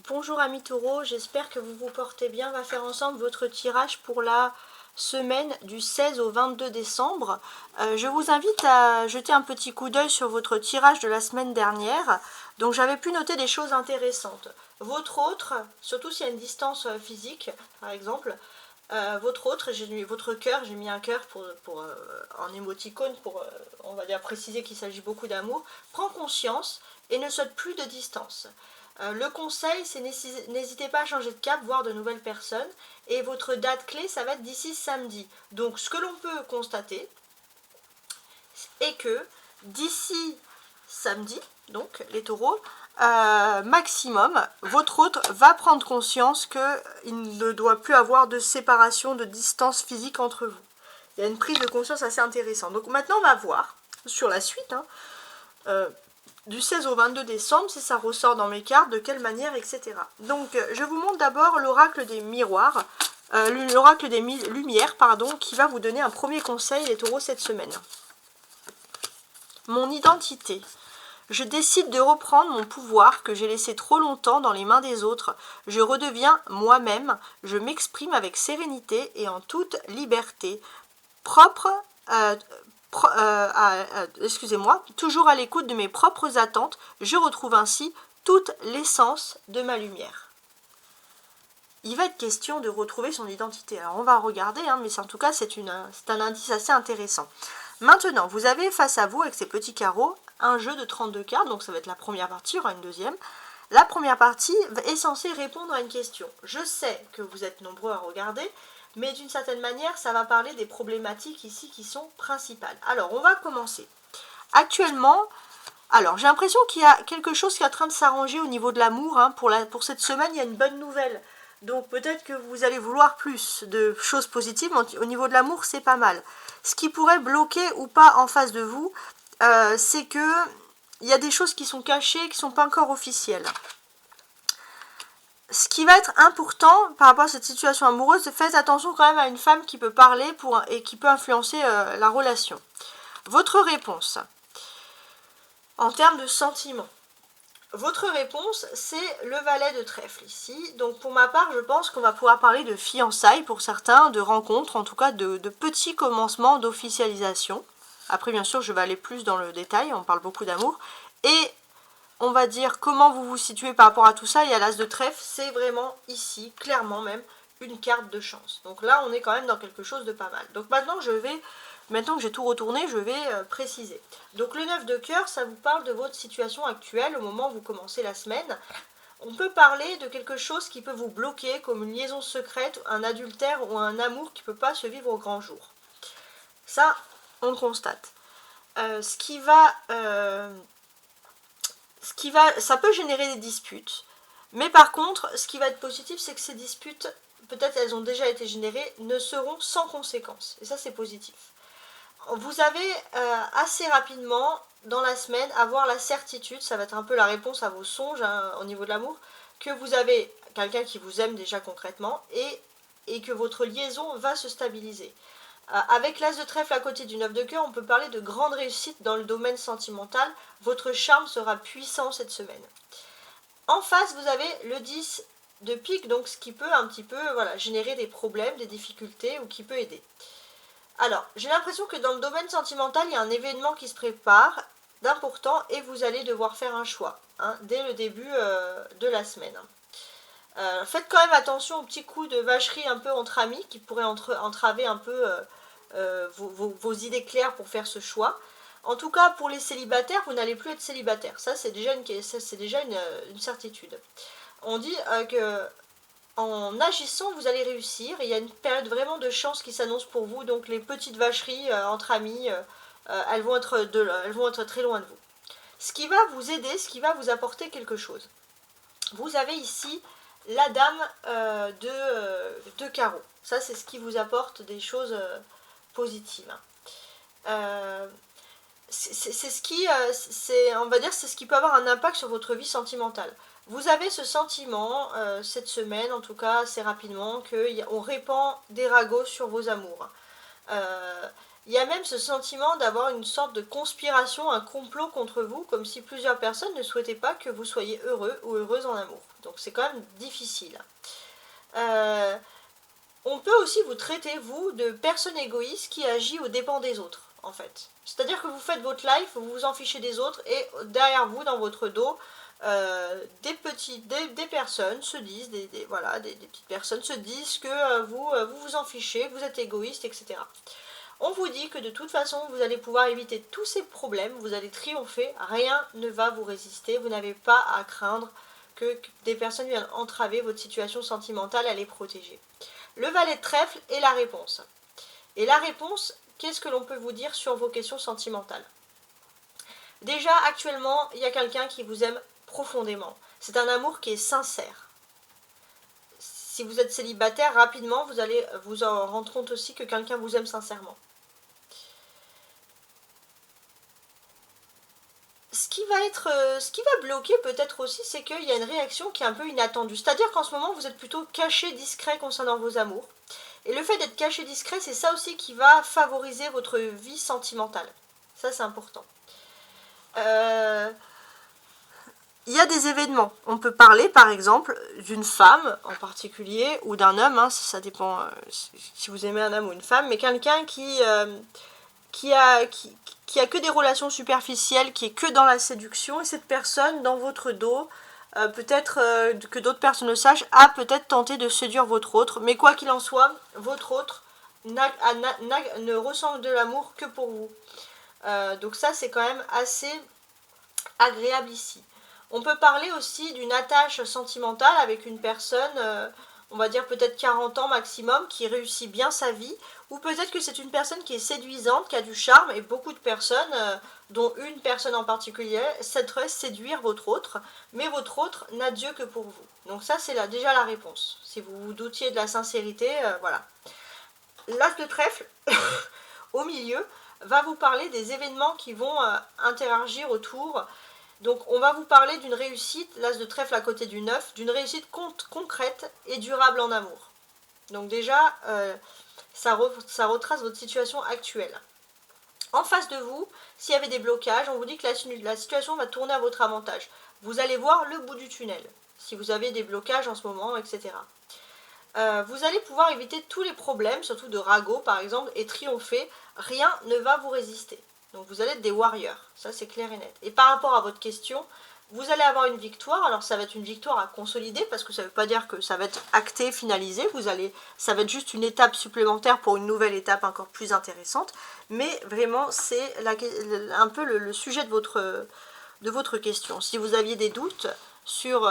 Bonjour amis taureaux, j'espère que vous vous portez bien. On va faire ensemble votre tirage pour la semaine du 16 au 22 décembre. Je vous invite à jeter un petit coup d'œil sur votre tirage de la semaine dernière. Donc j'avais pu noter des choses intéressantes. Votre autre, surtout s'il y a une distance physique par exemple, votre cœur, j'ai mis un cœur en émoticône pour, on va dire, préciser qu'il s'agit beaucoup d'amour, prend conscience et ne saute plus de distance. Le conseil, c'est n'hésitez pas à changer de cap, voir de nouvelles personnes. Et votre date clé, ça va être d'ici samedi. Donc ce que l'on peut constater est que d'ici samedi, donc les taureaux, maximum, votre hôte va prendre conscience qu'il ne doit plus avoir de séparation, de distance physique entre vous. Il y a une prise de conscience assez intéressante. Donc maintenant, on va voir sur la suite, du 16 au 22 décembre, si ça ressort dans mes cartes, de quelle manière, etc. Donc, je vous montre d'abord l'oracle des miroirs, l'oracle des lumières, pardon, qui va vous donner un premier conseil, les taureaux, cette semaine. Mon identité. Je décide de reprendre mon pouvoir que j'ai laissé trop longtemps dans les mains des autres. Je redeviens moi-même, je m'exprime avec sérénité et en toute liberté. Excusez-moi, toujours à l'écoute de mes propres attentes, je retrouve ainsi toute l'essence de ma lumière. Il va être question de retrouver son identité. Alors on va regarder, mais en tout cas c'est un indice assez intéressant. Maintenant, vous avez face à vous, avec ces petits carreaux, un jeu de 32 cartes, donc ça va être la première partie, il y aura une deuxième. La première partie est censée répondre à une question. Je sais que vous êtes nombreux à regarder, mais d'une certaine manière, ça va parler des problématiques ici qui sont principales. Alors, on va commencer. Actuellement, j'ai l'impression qu'il y a quelque chose qui est en train de s'arranger au niveau de l'amour. Pour cette semaine, il y a une bonne nouvelle. Donc peut-être que vous allez vouloir plus de choses positives. Au niveau de l'amour, c'est pas mal. Ce qui pourrait bloquer ou pas en face de vous, c'est que il y a des choses qui sont cachées, qui ne sont pas encore officielles. Ce qui va être important par rapport à cette situation amoureuse, faites attention quand même à une femme qui peut parler et qui peut influencer la relation. Votre réponse, en termes de sentiments. Votre réponse, c'est le valet de trèfle ici. Donc pour ma part, je pense qu'on va pouvoir parler de fiançailles pour certains, de rencontres, en tout cas de petits commencements d'officialisation. Après, bien sûr, je vais aller plus dans le détail, on parle beaucoup d'amour. Et on va dire comment vous vous situez par rapport à tout ça. Il y a l'as de trèfle, c'est vraiment ici, clairement même, une carte de chance. Donc là, on est quand même dans quelque chose de pas mal. Donc maintenant que j'ai tout retourné, je vais préciser. Donc le 9 de cœur, ça vous parle de votre situation actuelle au moment où vous commencez la semaine. On peut parler de quelque chose qui peut vous bloquer, comme une liaison secrète, un adultère ou un amour qui ne peut pas se vivre au grand jour. Ça, on le constate. Ça peut générer des disputes, mais par contre, ce qui va être positif, c'est que ces disputes, peut-être elles ont déjà été générées, ne seront sans conséquences. Et ça, c'est positif. Vous avez assez rapidement, dans la semaine, avoir la certitude, ça va être un peu la réponse à vos songes au niveau de l'amour, que vous avez quelqu'un qui vous aime déjà concrètement et que votre liaison va se stabiliser. Avec l'as de trèfle à côté du 9 de cœur, on peut parler de grande réussite dans le domaine sentimental. Votre charme sera puissant cette semaine. En face, vous avez le 10 de pique, donc ce qui peut un petit peu générer des problèmes, des difficultés ou qui peut aider. Alors, j'ai l'impression que dans le domaine sentimental, il y a un événement qui se prépare d'important et vous allez devoir faire un choix dès le début de la semaine. Faites quand même attention aux petits coups de vacherie un peu entre amis qui pourraient entraver un peu vos idées claires pour faire ce choix. En tout cas, pour les célibataires, vous n'allez plus être célibataire. Ça, c'est déjà une certitude. On dit que en agissant, vous allez réussir. Il y a une période vraiment de chance qui s'annonce pour vous. Donc les petites vacheries entre amis, elles vont être très loin de vous. Ce qui va vous aider, ce qui va vous apporter quelque chose. Vous avez ici la dame de carreau. Ça, c'est ce qui vous apporte des choses positives. On va dire, c'est ce qui peut avoir un impact sur votre vie sentimentale. Vous avez ce sentiment, cette semaine, en tout cas assez rapidement, qu'on répand des ragots sur vos amours. Il y a même ce sentiment d'avoir une sorte de conspiration, un complot contre vous, comme si plusieurs personnes ne souhaitaient pas que vous soyez heureux ou heureuse en amour. Donc c'est quand même difficile. On peut aussi vous traiter, vous, de personne égoïste qui agit aux dépens des autres, en fait. C'est-à-dire que vous faites votre life, vous vous en fichez des autres, et derrière vous, dans votre dos, des personnes se disent, des petites personnes se disent que vous en fichez, vous êtes égoïste, etc. On vous dit que de toute façon, vous allez pouvoir éviter tous ces problèmes, vous allez triompher, rien ne va vous résister, vous n'avez pas à craindre que des personnes viennent entraver votre situation sentimentale, à les protéger. Le valet de trèfle est la réponse. Et la réponse, qu'est-ce que l'on peut vous dire sur vos questions sentimentales? Déjà, actuellement, il y a quelqu'un qui vous aime profondément. C'est un amour qui est sincère. Si vous êtes célibataire, rapidement, vous allez vous en rendre compte aussi que quelqu'un vous aime sincèrement. Ce qui va bloquer peut-être aussi, c'est qu'il y a une réaction qui est un peu inattendue. C'est-à-dire qu'en ce moment, vous êtes plutôt caché, discret concernant vos amours. Et le fait d'être caché, discret, c'est ça aussi qui va favoriser votre vie sentimentale. Ça, c'est important. Il y a des événements. On peut parler, par exemple, d'une femme en particulier, ou d'un homme, hein, ça dépend si vous aimez un homme ou une femme, mais quelqu'un qui a que des relations superficielles, qui est que dans la séduction, et cette personne, dans votre dos, peut-être que d'autres personnes le sachent, a peut-être tenté de séduire votre autre, mais quoi qu'il en soit, votre autre ne ressent de l'amour que pour vous. Donc ça, c'est quand même assez agréable ici. On peut parler aussi d'une attache sentimentale avec une personne, on va dire peut-être 40 ans maximum, qui réussit bien sa vie, ou peut-être que c'est une personne qui est séduisante, qui a du charme, et beaucoup de personnes, dont une personne en particulier, souhaiterait séduire votre autre, mais votre autre n'a Dieu que pour vous. Donc ça, c'est déjà la réponse. Si vous vous doutiez de la sincérité, voilà. L'as de trèfle, au milieu, va vous parler des événements qui vont interagir autour. Donc on va vous parler d'une réussite, l'as de trèfle à côté du 9, d'une réussite concrète et durable en amour. Donc déjà, ça retrace votre situation actuelle. En face de vous, s'il y avait des blocages, on vous dit que la situation va tourner à votre avantage. Vous allez voir le bout du tunnel, si vous avez des blocages en ce moment, etc. Vous allez pouvoir éviter tous les problèmes, surtout de ragots par exemple, et triompher. Rien ne va vous résister. Donc vous allez être des warriors, ça c'est clair et net. Et par rapport à votre question, vous allez avoir une victoire. Alors ça va être une victoire à consolider, parce que ça ne veut pas dire que ça va être acté, finalisé. Ça va être juste une étape supplémentaire pour une nouvelle étape encore plus intéressante. Mais vraiment, c'est un peu le sujet de votre question. Si vous aviez des doutes sur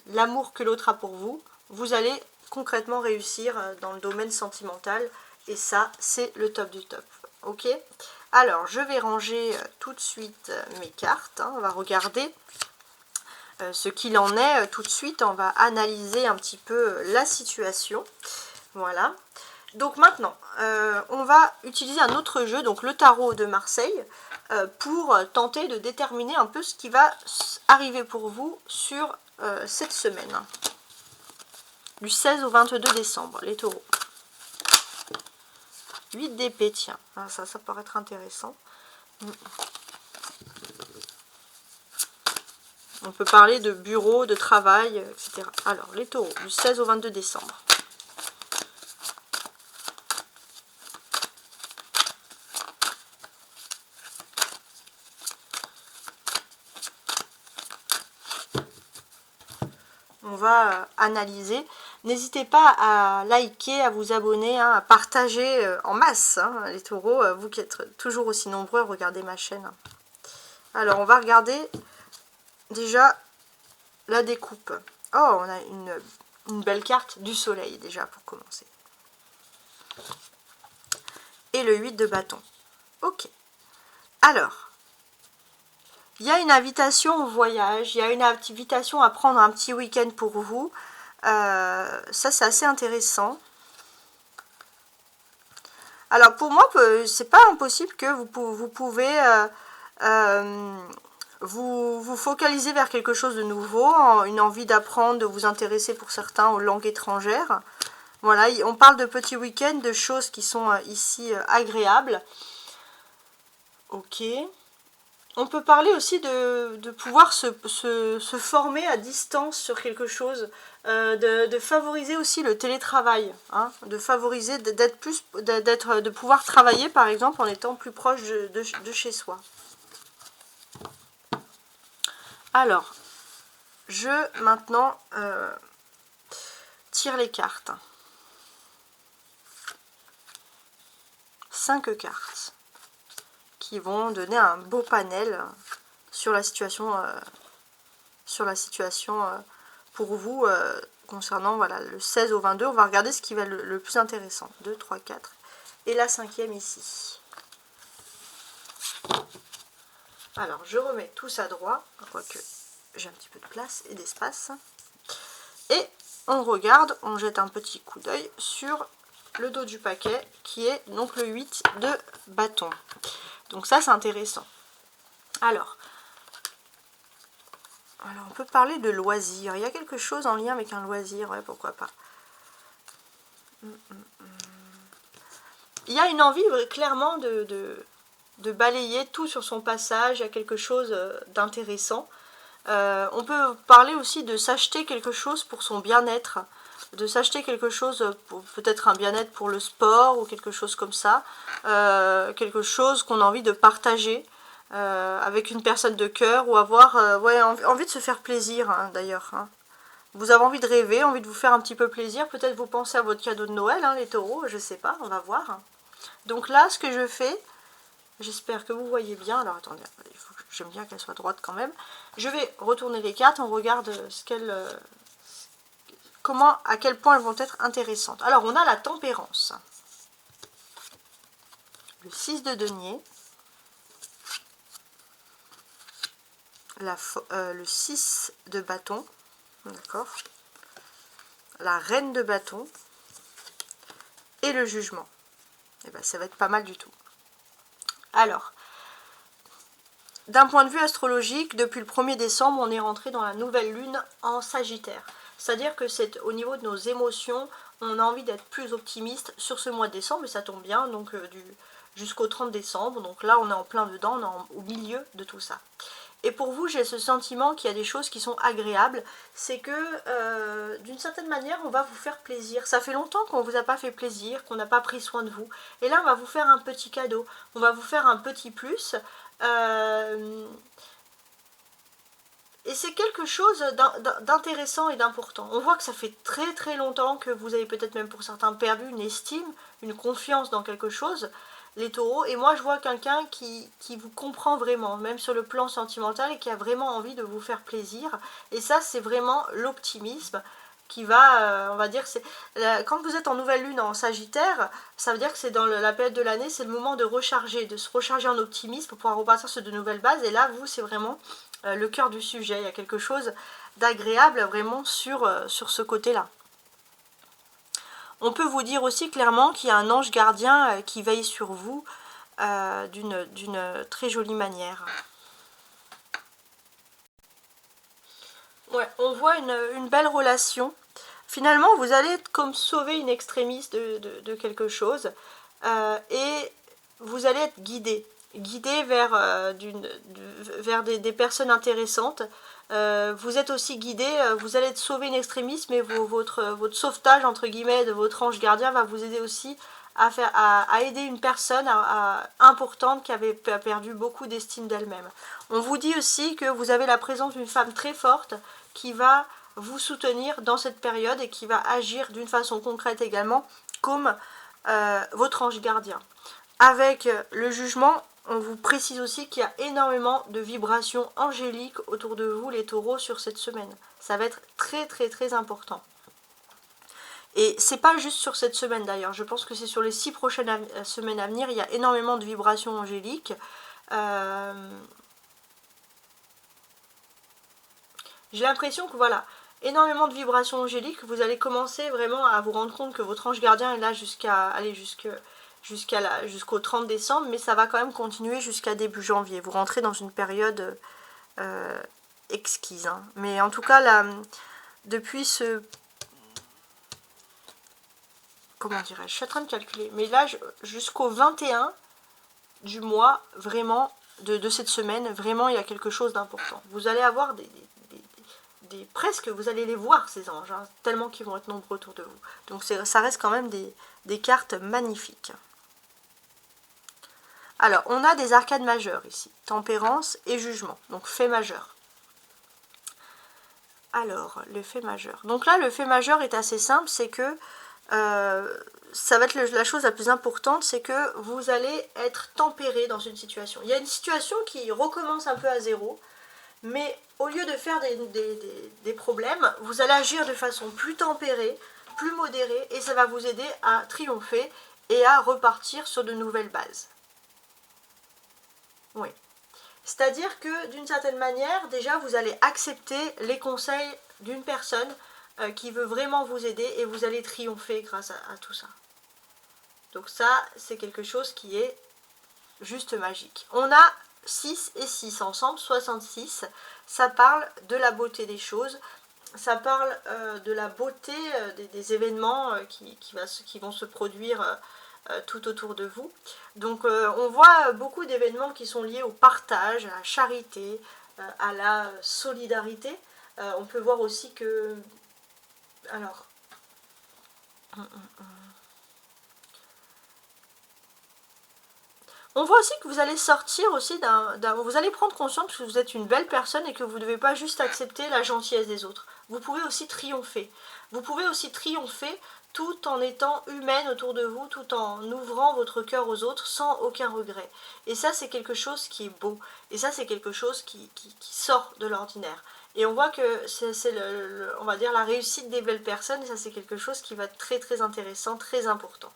l'amour que l'autre a pour vous, vous allez concrètement réussir dans le domaine sentimental. Et ça, c'est le top du top. Ok ? Alors, je vais ranger tout de suite mes cartes. On va regarder ce qu'il en est tout de suite. On va analyser un petit peu la situation. Voilà. Donc maintenant, on va utiliser un autre jeu, donc le tarot de Marseille, pour tenter de déterminer un peu ce qui va arriver pour vous sur cette semaine. Du 16 au 22 décembre, les taureaux. 8 d'épée, tiens, ça pourrait être intéressant. On peut parler de bureau, de travail, etc. Alors, les taureaux, du 16 au 22 décembre. On va analyser. N'hésitez pas à liker, à vous abonner, hein, à partager en masse, hein, les taureaux, vous qui êtes toujours aussi nombreux à regarder ma chaîne. Alors, on va regarder déjà la découpe. Oh, on a une belle carte du soleil déjà pour commencer. Et le 8 de bâton. Ok. Alors, il y a une invitation au voyage, il y a une invitation à prendre un petit week-end pour vous. Ça, c'est assez intéressant. Alors, pour moi, c'est pas impossible que vous pouvez vous focaliser vers quelque chose de nouveau, une envie d'apprendre, de vous intéresser pour certains aux langues étrangères. Voilà, on parle de petits week-ends, de choses qui sont ici agréables. Ok. On peut parler aussi de pouvoir se former à distance sur quelque chose, de favoriser aussi le télétravail, hein, de favoriser de pouvoir travailler par exemple en étant plus proche de chez soi. Alors, je maintenant tire les cartes. 5 cartes qui vont donner un beau panel sur la situation, pour vous concernant voilà, le 16 au 22. On va regarder ce qui va être le plus intéressant. 2, 3, 4. Et la 5e ici. Alors, je remets tout ça droit, quoique j'ai un petit peu de place et d'espace. Et on regarde, on jette un petit coup d'œil sur le dos du paquet, qui est donc le 8 de bâton. Donc ça, c'est intéressant. Alors, on peut parler de loisir. Il y a quelque chose en lien avec un loisir, ouais, pourquoi pas. Il y a une envie clairement de balayer tout sur son passage. Il y a quelque chose d'intéressant. On peut parler aussi de s'acheter quelque chose pour son bien-être. De s'acheter quelque chose, peut-être un bien-être pour le sport ou quelque chose comme ça. Quelque chose qu'on a envie de partager. Avec une personne de cœur ou avoir ouais, envie de se faire plaisir hein, d'ailleurs. Hein. Vous avez envie de rêver, envie de vous faire un petit peu plaisir. Peut-être vous pensez à votre cadeau de Noël, hein, les taureaux, je sais pas, on va voir. Donc là, ce que je fais, j'espère que vous voyez bien. Alors attendez, j'aime bien qu'elle soit droite quand même. Je vais retourner les cartes, on regarde ce qu'elles... comment, à quel point elles vont être intéressantes. Alors on a la tempérance. Le 6 de denier. Le 6 de bâton, d'accord, la reine de bâton et le jugement. Et ben, ça va être pas mal du tout. Alors, d'un point de vue astrologique, depuis le 1er décembre, on est rentré dans la nouvelle lune en Sagittaire. C'est-à-dire que c'est au niveau de nos émotions, on a envie d'être plus optimiste sur ce mois de décembre, et ça tombe bien, donc jusqu'au 30 décembre. Donc là, on est en plein dedans, on est au milieu de tout ça. Et pour vous, j'ai ce sentiment qu'il y a des choses qui sont agréables. C'est que, d'une certaine manière, on va vous faire plaisir. Ça fait longtemps qu'on ne vous a pas fait plaisir, qu'on n'a pas pris soin de vous. Et là, on va vous faire un petit cadeau. On va vous faire un petit plus. Et c'est quelque chose d'intéressant et d'important. On voit que ça fait très très longtemps que vous avez peut-être même pour certains perdu une estime, une confiance dans quelque chose. Les taureaux, et moi je vois quelqu'un qui vous comprend vraiment, même sur le plan sentimental, et qui a vraiment envie de vous faire plaisir. Et ça, c'est vraiment l'optimisme qui va, on va dire, quand vous êtes en nouvelle lune en Sagittaire, ça veut dire que c'est dans la période de l'année, c'est le moment de recharger, de se recharger en optimisme pour pouvoir repartir sur de nouvelles bases. Et là, vous, c'est vraiment le cœur du sujet. Il y a quelque chose d'agréable vraiment sur ce côté-là. On peut vous dire aussi clairement qu'il y a un ange gardien qui veille sur vous d'une très jolie manière. Ouais, on voit une belle relation. Finalement, vous allez être comme sauver une extrémiste de quelque chose et vous allez être guidé vers, vers des personnes intéressantes. Vous êtes aussi guidé, vous allez être sauvé une extrémiste, mais votre sauvetage, entre guillemets, de votre ange gardien va vous aider aussi à aider une personne importante qui avait perdu beaucoup d'estime d'elle-même. On vous dit aussi que vous avez la présence d'une femme très forte qui va vous soutenir dans cette période et qui va agir d'une façon concrète également comme votre ange gardien. Avec le jugement, on vous précise aussi qu'il y a énormément de vibrations angéliques autour de vous, les taureaux, sur cette semaine. Ça va être très très très important. Et c'est pas juste sur cette semaine d'ailleurs, je pense que c'est sur les 6 prochaines semaines à venir, il y a énormément de vibrations angéliques. J'ai l'impression que voilà, énormément de vibrations angéliques, vous allez commencer vraiment à vous rendre compte que votre ange gardien est là jusqu'au 30 décembre, mais ça va quand même continuer jusqu'à début janvier. Vous rentrez dans une période exquise. Hein. Mais en tout cas, là, depuis comment dirais-je, je suis en train de calculer, mais là, jusqu'au 21 du mois, vraiment, de cette semaine, vraiment, il y a quelque chose d'important. Vous allez avoir presque, vous allez les voir, ces anges, hein, tellement qu'ils vont être nombreux autour de vous. Donc ça reste quand même des cartes magnifiques. Alors, on a des arcades majeures ici, tempérance et jugement, donc fait majeur. Alors, le fait majeur. Donc là, le fait majeur est assez simple, c'est que ça va être la chose la plus importante, c'est que vous allez être tempéré dans une situation. Il y a une situation qui recommence un peu à zéro, mais au lieu de faire des problèmes, vous allez agir de façon plus tempérée, plus modérée, et ça va vous aider à triompher et à repartir sur de nouvelles bases. Oui. C'est-à-dire que d'une certaine manière, déjà vous allez accepter les conseils d'une personne qui veut vraiment vous aider et vous allez triompher grâce à tout ça. Donc ça, c'est quelque chose qui est juste magique. On a 6 et 6 ensemble, 66. Ça parle de la beauté des choses, ça parle de la beauté des événements qui vont se produire tout autour de vous. Donc on voit beaucoup d'événements qui sont liés au partage, à la charité, à la solidarité. On peut voir aussi que... Alors... On voit aussi que vous allez sortir aussi vous allez prendre conscience que vous êtes une belle personne et que vous ne devez pas juste accepter la gentillesse des autres. Vous pouvez aussi triompher. Vous pouvez aussi triompher tout en étant humaine autour de vous, tout en ouvrant votre cœur aux autres sans aucun regret. Et ça, c'est quelque chose qui est beau. Et ça, c'est quelque chose qui sort de l'ordinaire. Et on voit que c'est on va dire la réussite des belles personnes, et ça, c'est quelque chose qui va être très très intéressant, très important.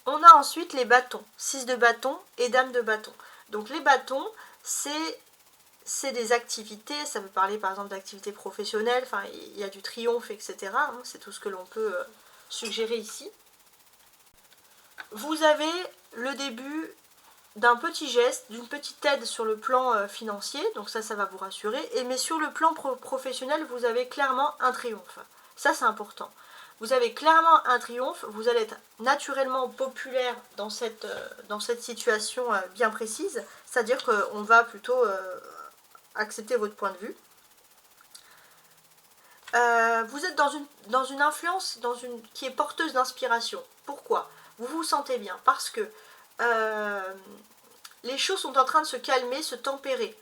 On a ensuite les bâtons, 6 de bâtons et dame de bâtons. Donc les bâtons, c'est des activités, ça peut parler par exemple d'activités professionnelles, enfin il y a du triomphe, etc. C'est tout ce que l'on peut suggérer ici. Vous avez le début d'un petit geste, d'une petite aide sur le plan financier, donc ça va vous rassurer, mais sur le plan professionnel, vous avez clairement un triomphe. Ça, c'est important. Vous avez clairement un triomphe, vous allez être naturellement populaire dans cette situation bien précise, c'est-à-dire qu'on va plutôt accepter votre point de vue. Vous êtes dans une influence qui est porteuse d'inspiration. Pourquoi? Vous vous sentez bien, parce que les choses sont en train de se calmer, se tempérer.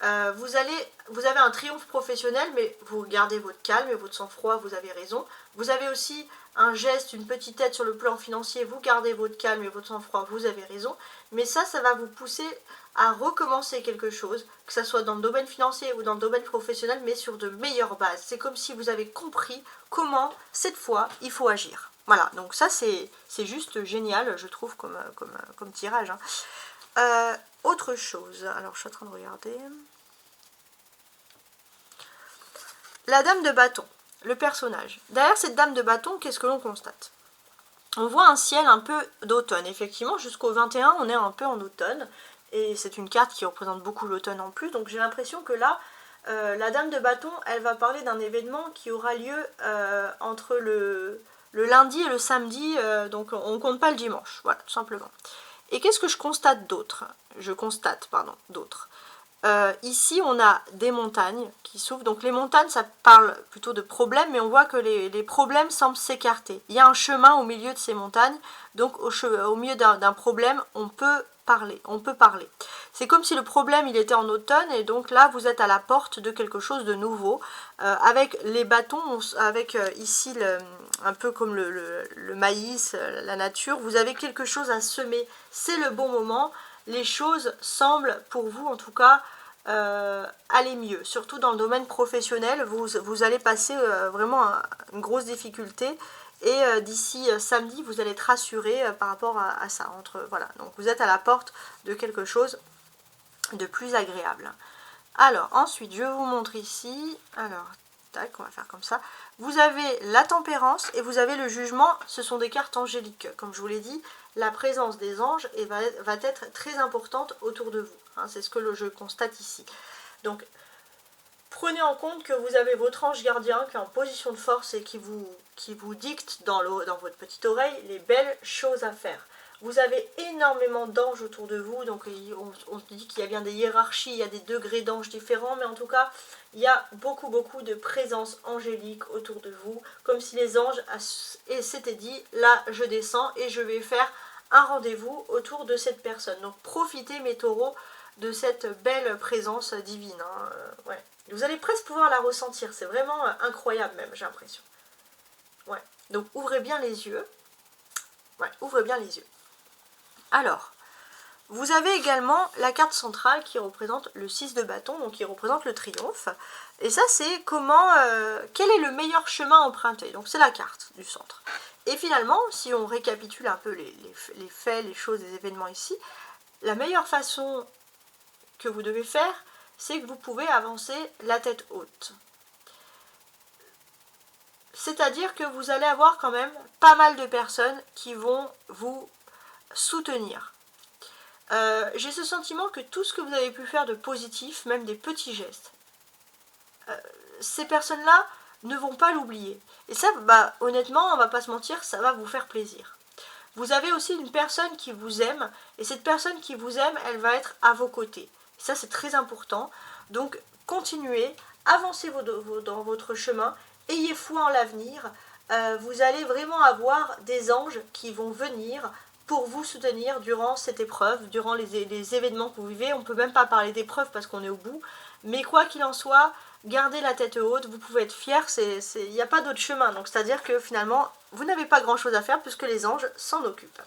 Vous avez un triomphe professionnel, mais vous gardez votre calme et votre sang-froid, vous avez raison. Vous avez aussi un geste, une petite aide sur le plan financier, vous gardez votre calme et votre sang-froid, vous avez raison. Mais ça va vous pousser à recommencer quelque chose, que ce soit dans le domaine financier ou dans le domaine professionnel, mais sur de meilleures bases. C'est comme si vous avez compris comment, cette fois, il faut agir. Voilà, donc ça c'est juste génial, je trouve, comme tirage. Hein. Autre chose, alors je suis en train de regarder... La dame de bâton, le personnage. Derrière cette dame de bâton, qu'est-ce que l'on constate? On voit un ciel un peu d'automne. Effectivement, jusqu'au 21, on est un peu en automne. Et c'est une carte qui représente beaucoup l'automne en plus. Donc j'ai l'impression que là, la dame de bâton, elle va parler d'un événement qui aura lieu entre le lundi et le samedi. Donc on ne compte pas le dimanche. Voilà, tout simplement. Et qu'est-ce que je constate d'autre? Ici, on a des montagnes qui s'ouvrent. Donc les montagnes, ça parle plutôt de problèmes, mais on voit que les problèmes semblent s'écarter. Il y a un chemin au milieu de ces montagnes, donc au milieu d'un problème, on peut parler. C'est comme si le problème, il était en automne, et donc là, vous êtes à la porte de quelque chose de nouveau. Avec les bâtons, avec ici, un peu comme le maïs, la nature, vous avez quelque chose à semer. C'est le bon moment. Les choses semblent, pour vous en tout cas, aller mieux. Surtout dans le domaine professionnel, vous allez passer vraiment une grosse difficulté. Et d'ici samedi, vous allez être rassuré par rapport à ça. Voilà. Donc vous êtes à la porte de quelque chose de plus agréable. Alors, ensuite, je vous montre ici. Alors, tac, on va faire comme ça. Vous avez la tempérance et vous avez le jugement. Ce sont des cartes angéliques. Comme je vous l'ai dit, la présence des anges va être très importante autour de vous. Hein, c'est ce que je constate ici. Donc, prenez en compte que vous avez votre ange gardien qui est en position de force et qui vous dicte dans votre petite oreille les belles choses à faire. Vous avez énormément d'anges autour de vous, donc on dit qu'il y a bien des hiérarchies, il y a des degrés d'anges différents, mais en tout cas, il y a beaucoup de présence angélique autour de vous, comme si les anges s'étaient dit, là je descends et je vais faire un rendez-vous autour de cette personne. Donc profitez mes taureaux de cette belle présence divine. Hein. Ouais. Vous allez presque pouvoir la ressentir, c'est vraiment incroyable même, j'ai l'impression. Ouais. Donc ouvrez bien les yeux. Ouais, ouvrez bien les yeux. Alors, vous avez également la carte centrale qui représente le 6 de bâton, donc qui représente le triomphe. Et ça, c'est quel est le meilleur chemin à emprunter. Donc c'est la carte du centre. Et finalement, si on récapitule un peu les faits, les choses, les événements ici, la meilleure façon que vous devez faire, c'est que vous pouvez avancer la tête haute. C'est-à-dire que vous allez avoir quand même pas mal de personnes qui vont vous soutenir. J'ai ce sentiment que tout ce que vous avez pu faire de positif, même des petits gestes, ces personnes-là ne vont pas l'oublier. Et ça, bah, honnêtement, on va pas se mentir, ça va vous faire plaisir. Vous avez aussi une personne qui vous aime, et cette personne qui vous aime, elle va être à vos côtés. Ça, c'est très important. Donc, continuez, avancez dans votre chemin, ayez foi en l'avenir. Vous allez vraiment avoir des anges qui vont venir pour vous soutenir durant cette épreuve, durant les événements que vous vivez. On ne peut même pas parler d'épreuve parce qu'on est au bout. Mais quoi qu'il en soit, gardez la tête haute, vous pouvez être fiers, il n'y a pas d'autre chemin. Donc c'est-à-dire que finalement, vous n'avez pas grand-chose à faire puisque les anges s'en occupent.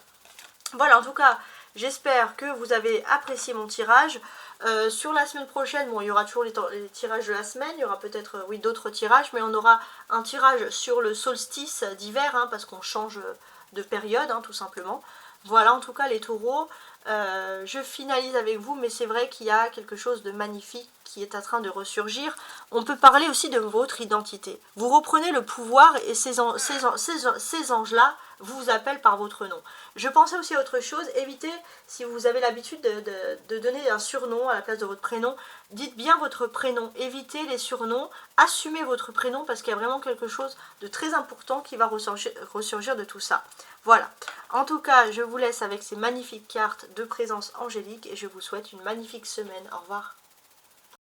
Voilà, en tout cas, j'espère que vous avez apprécié mon tirage. Sur la semaine prochaine, bon, il y aura toujours les tirages de la semaine, il y aura peut-être oui, d'autres tirages, mais on aura un tirage sur le solstice d'hiver, hein, parce qu'on change de période, hein, tout simplement. Voilà, en tout cas, les taureaux, je finalise avec vous, mais c'est vrai qu'il y a quelque chose de magnifique qui est en train de ressurgir. On peut parler aussi de votre identité. Vous reprenez le pouvoir et ces anges-là vous appellent par votre nom. Je pensais aussi à autre chose, évitez, si vous avez l'habitude de donner un surnom à la place de votre prénom, dites bien votre prénom, évitez les surnoms, assumez votre prénom parce qu'il y a vraiment quelque chose de très important qui va ressurgir de tout ça. Voilà, en tout cas, je vous laisse avec ces magnifiques cartes de présence angélique et je vous souhaite une magnifique semaine. Au revoir.